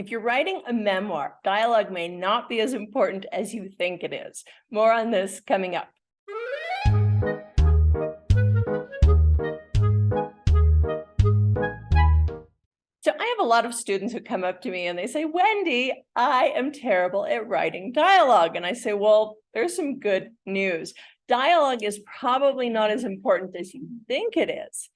If you're writing a memoir, dialogue may not be as important as you think it is. More on this coming up. So I have a lot of students who come up to me and they say, Wendy, I am terrible at writing dialogue. And I say, well, there's some good news. Dialogue is probably not as important as you think it is.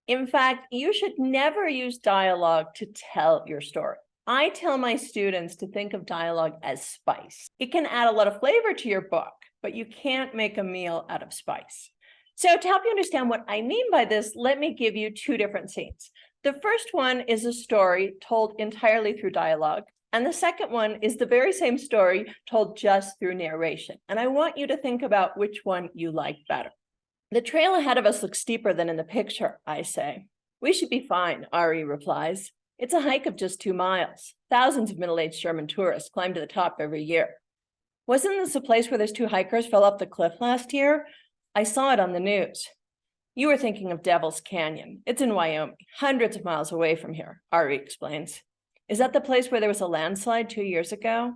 In fact, you should never use dialogue to tell your story. I tell my students to think of dialogue as spice. It can add a lot of flavor to your book, but you can't make a meal out of spice. So to help you understand what I mean by this, let me give you two different scenes. The first one is a story told entirely through dialogue, and the second one is the very same story told just through narration. And I want you to think about which one you like better. The trail ahead of us looks steeper than in the picture, I say. We should be fine, Ari replies. It's a hike of just 2 miles. Thousands of middle-aged German tourists climb to the top every year. Wasn't this a place where those 2 hikers fell off the cliff last year? I saw it on the news. You were thinking of Devil's Canyon. It's in Wyoming, hundreds of miles away from here, Ari explains. Is that the place where there was a landslide 2 years ago?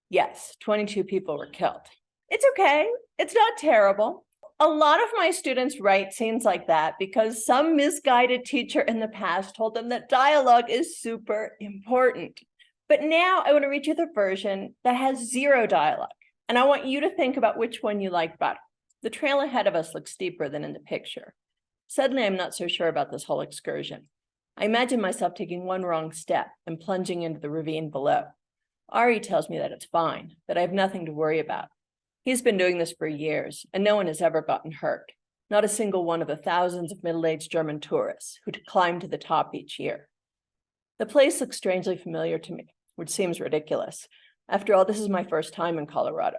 Yes, 22 people were killed. It's okay. It's not terrible. A lot of my students write scenes like that because some misguided teacher in the past told them that dialogue is super important. But now I want to read you the version that has 0 dialogue. And I want you to think about which one you like better. The trail ahead of us looks steeper than in the picture. Suddenly, I'm not so sure about this whole excursion. I imagine myself taking one wrong step and plunging into the ravine below. Ari tells me that it's fine, that I have nothing to worry about. He's been doing this for years, and no one has ever gotten hurt. Not a single one of the thousands of middle-aged German tourists who climb to the top each year. The place looks strangely familiar to me, which seems ridiculous. After all, this is my first time in Colorado.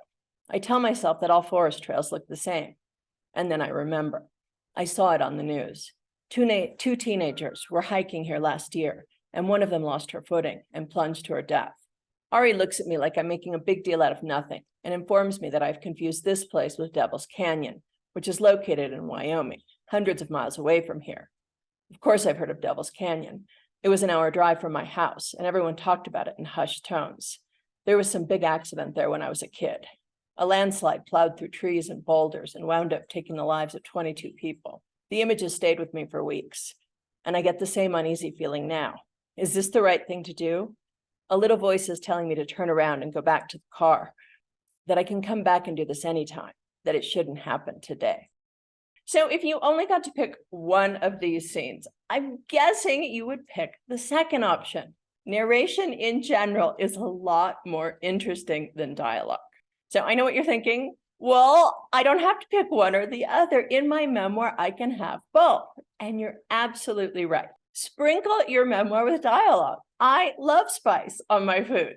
I tell myself that all forest trails look the same. And then I remember. I saw it on the news. Two teenagers were hiking here last year, and one of them lost her footing and plunged to her death. Ari looks at me like I'm making a big deal out of nothing and informs me that I've confused this place with Devil's Canyon, which is located in Wyoming, hundreds of miles away from here. Of course, I've heard of Devil's Canyon. It was an hour drive from my house, and everyone talked about it in hushed tones. There was some big accident there when I was a kid. A landslide plowed through trees and boulders and wound up taking the lives of 22 people. The images stayed with me for weeks, and I get the same uneasy feeling now. Is this the right thing to do? A little voice is telling me to turn around and go back to the car, that I can come back and do this anytime, that it shouldn't happen today. So if you only got to pick one of these scenes, I'm guessing you would pick the second option. Narration in general is a lot more interesting than dialogue. So I know what you're thinking. Well, I don't have to pick one or the other. In my memoir, I can have both. And you're absolutely right. Sprinkle your memoir with dialogue. I love spice on my food.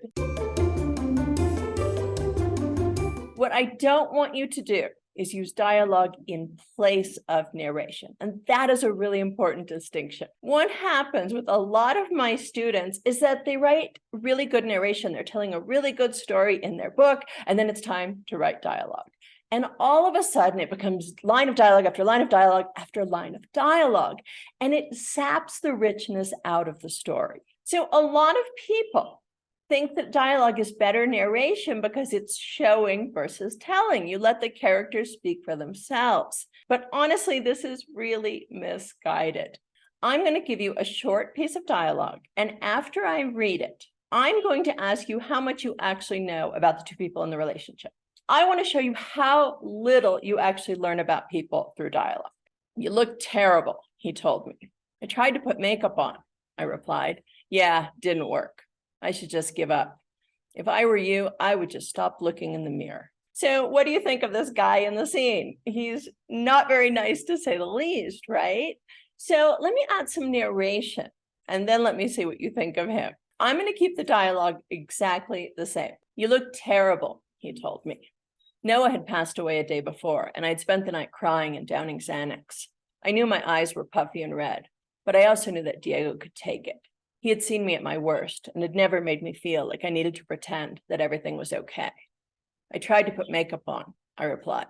What I don't want you to do is use dialogue in place of narration. And that is a really important distinction. What happens with a lot of my students is that they write really good narration. They're telling a really good story in their book, and then it's time to write dialogue. And all of a sudden, it becomes line of dialogue after line of dialogue after line of dialogue, and it saps the richness out of the story. So a lot of people think that dialogue is better narration because it's showing versus telling. You let the characters speak for themselves. But honestly, this is really misguided. I'm going to give you a short piece of dialogue, and after I read it, I'm going to ask you how much you actually know about the two people in the relationship. I want to show you how little you actually learn about people through dialogue. You look terrible, he told me. I tried to put makeup on, I replied. Yeah, didn't work. I should just give up. If I were you, I would just stop looking in the mirror. So what do you think of this guy in the scene? He's not very nice to say the least, right? So let me add some narration, and then let me see what you think of him. I'm going to keep the dialogue exactly the same. You look terrible, he told me. Noah had passed away a day before, and I'd spent the night crying and downing Xanax. I knew my eyes were puffy and red, but I also knew that Diego could take it. He had seen me at my worst and had never made me feel like I needed to pretend that everything was okay. I tried to put makeup on, I replied,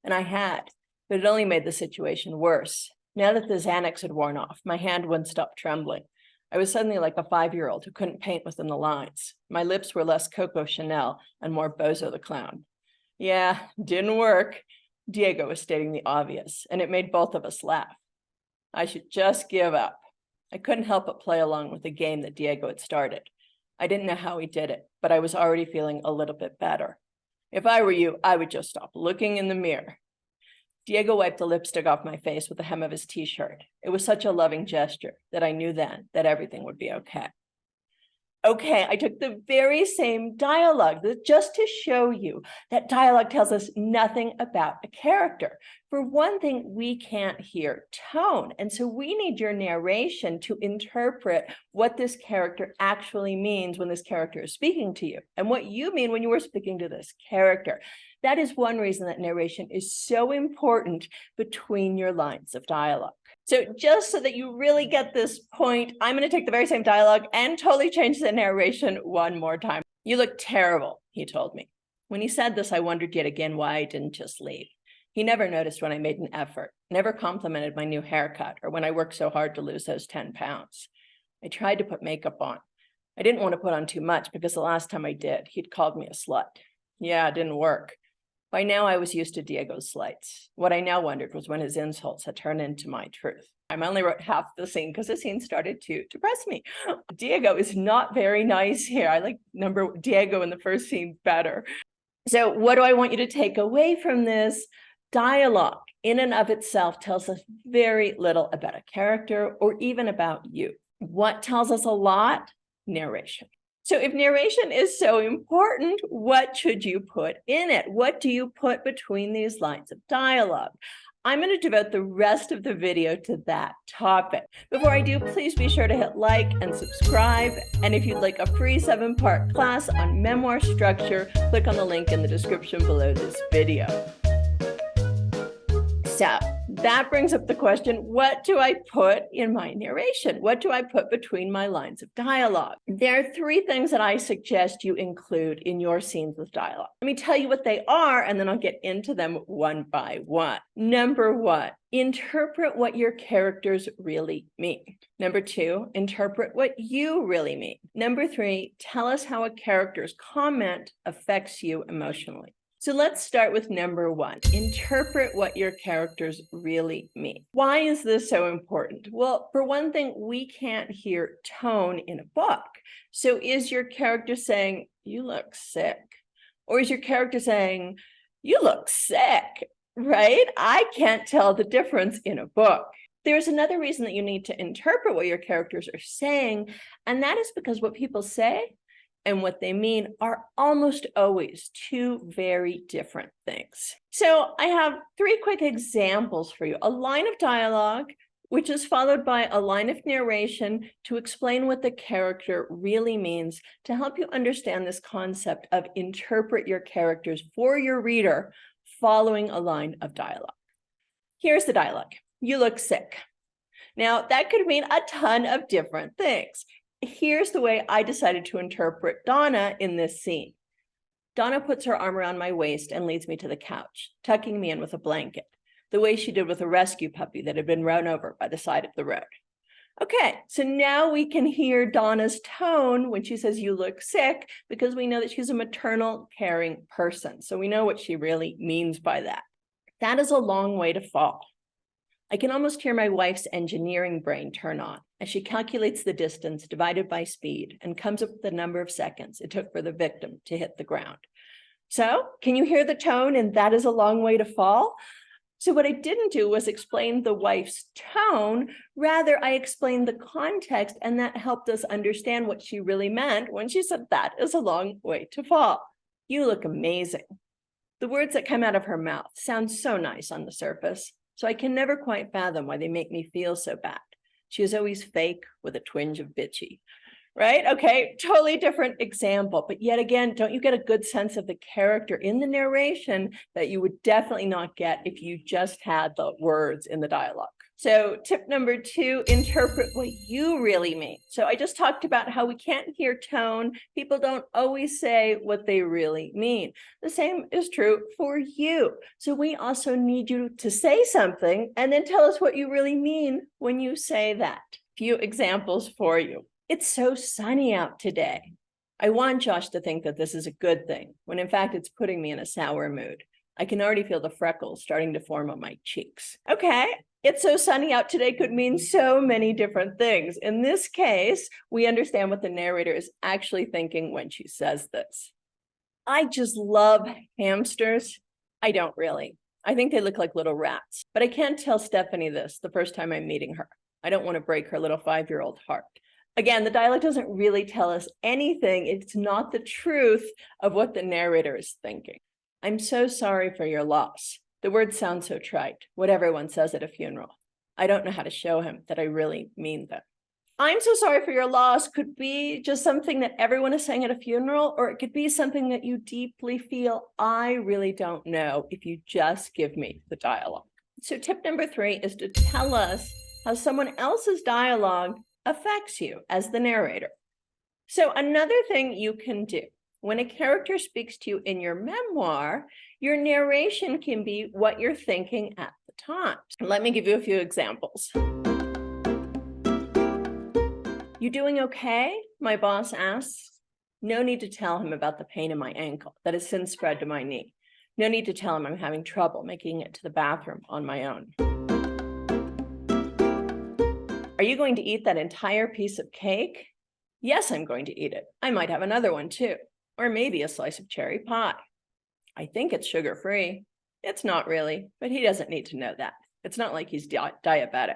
and I had, but it only made the situation worse. Now that the Xanax had worn off, my hand wouldn't stop trembling. I was suddenly like a 5-year-old who couldn't paint within the lines. My lips were less Coco Chanel and more Bozo the Clown. Yeah, didn't work. Diego was stating the obvious, and it made both of us laugh. I should just give up. I couldn't help but play along with the game that Diego had started. I didn't know how he did it, but I was already feeling a little bit better. If I were you, I would just stop looking in the mirror. Diego wiped the lipstick off my face with the hem of his t-shirt. It was such a loving gesture that I knew then that everything would be okay. Okay, I took the very same dialogue just to show you that dialogue tells us nothing about a character. For one thing, we can't hear tone. And so we need your narration to interpret what this character actually means when this character is speaking to you and what you mean when you were speaking to this character. That is one reason that narration is so important between your lines of dialogue. So just so that you really get this point, I'm going to take the very same dialogue and totally change the narration one more time. You look terrible, he told me. When he said this, I wondered yet again why I didn't just leave. He never noticed when I made an effort, never complimented my new haircut or when I worked so hard to lose those 10 pounds. I tried to put makeup on. I didn't want to put on too much because the last time I did, he'd called me a slut. Yeah, it didn't work. By now, I was used to Diego's slights. What I now wondered was when his insults had turned into my truth. I only wrote half the scene because the scene started to depress me. Diego is not very nice here. I like Diego in the first scene better. So what do I want you to take away from this? Dialogue in and of itself tells us very little about a character or even about you. What tells us a lot? Narration. So if narration is so important, what should you put in it? What do you put between these lines of dialogue? I'm going to devote the rest of the video to that topic. Before I do, please be sure to hit like and subscribe. And if you'd like a free 7-part class on memoir structure, click on the link in the description below this video. So that brings up the question, what do I put in my narration? What do I put between my lines of dialogue? There are 3 things that I suggest you include in your scenes with dialogue. Let me tell you what they are, and then I'll get into them one by one. Number 1, interpret what your characters really mean. Number 2, interpret what you really mean. Number 3, tell us how a character's comment affects you emotionally. So let's start with number 1, interpret what your characters really mean. Why is this so important? Well, for one thing, we can't hear tone in a book. So is your character saying, you look sick? Or is your character saying, you look sick, right? I can't tell the difference in a book. There's another reason that you need to interpret what your characters are saying, and that is because what people say and what they mean are almost always 2 very different things. So I have 3 quick examples for you. A line of dialogue, which is followed by a line of narration to explain what the character really means, to help you understand this concept of interpret your characters for your reader following a line of dialogue. Here's the dialogue. You look sick. Now, that could mean a ton of different things. Here's the way I decided to interpret Donna in this scene. Donna puts her arm around my waist and leads me to the couch, tucking me in with a blanket, the way she did with a rescue puppy that had been run over by the side of the road. Okay, so now we can hear Donna's tone when she says you look sick, because we know that she's a maternal, caring person. So we know what she really means by that. That is a long way to fall. I can almost hear my wife's engineering brain turn on as she calculates the distance divided by speed and comes up with the number of seconds it took for the victim to hit the ground. So can you hear the tone? And that is a long way to fall. So what I didn't do was explain the wife's tone. Rather, I explained the context, and that helped us understand what she really meant when she said that is a long way to fall. You look amazing. The words that come out of her mouth sound so nice on the surface, so I can never quite fathom why they make me feel so bad. She is always fake with a twinge of bitchy, right? Okay, totally different example. But yet again, don't you get a good sense of the character in the narration that you would definitely not get if you just had the words in the dialogue? So tip number 2, interpret what you really mean. So I just talked about how we can't hear tone. People don't always say what they really mean. The same is true for you. So we also need you to say something and then tell us what you really mean when you say that. Few examples for you. It's so sunny out today. I want Josh to think that this is a good thing, when in fact it's putting me in a sour mood. I can already feel the freckles starting to form on my cheeks. Okay, it's so sunny out today could mean so many different things. In this case, we understand what the narrator is actually thinking when she says this. I just love hamsters. I don't really. I think they look like little rats, but I can't tell Stephanie this the first time I'm meeting her. I don't want to break her little 5-year-old heart. Again, the dialogue doesn't really tell us anything. It's not the truth of what the narrator is thinking. I'm so sorry for your loss. The words sound so trite, what everyone says at a funeral. I don't know how to show him that I really mean them. I'm so sorry for your loss could be just something that everyone is saying at a funeral, or it could be something that you deeply feel. I really don't know if you just give me the dialogue. So tip number 3 is to tell us how someone else's dialogue affects you as the narrator. So another thing you can do, when a character speaks to you in your memoir, your narration can be what you're thinking at the time. Let me give you a few examples. You doing okay? My boss asks. No need to tell him about the pain in my ankle that has since spread to my knee. No need to tell him I'm having trouble making it to the bathroom on my own. Are you going to eat that entire piece of cake? Yes, I'm going to eat it. I might have another one too, or maybe a slice of cherry pie. I think it's sugar-free. It's not really, but he doesn't need to know that. It's not like he's diabetic.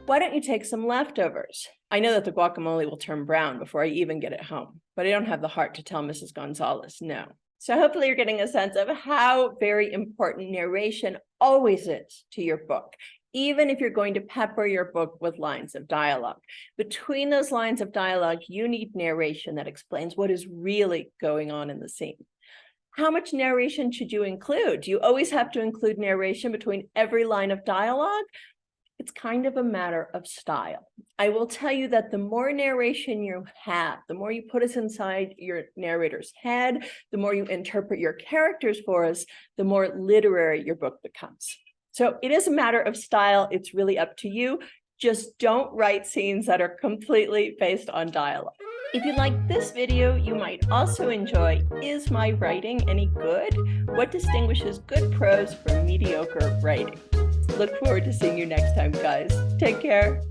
Why don't you take some leftovers? I know that the guacamole will turn brown before I even get it home, but I don't have the heart to tell Mrs. Gonzalez no. So hopefully you're getting a sense of how very important narration always is to your book, even if you're going to pepper your book with lines of dialogue. Between those lines of dialogue, you need narration that explains what is really going on in the scene. How much narration should you include? Do you always have to include narration between every line of dialogue? It's kind of a matter of style. I will tell you that the more narration you have, the more you put us inside your narrator's head, the more you interpret your characters for us, the more literary your book becomes. So it is a matter of style. It's really up to you. Just don't write scenes that are completely based on dialogue. If you like this video, you might also enjoy, Is My Writing Any Good? What distinguishes good prose from mediocre writing? Look forward to seeing you next time, guys. Take care.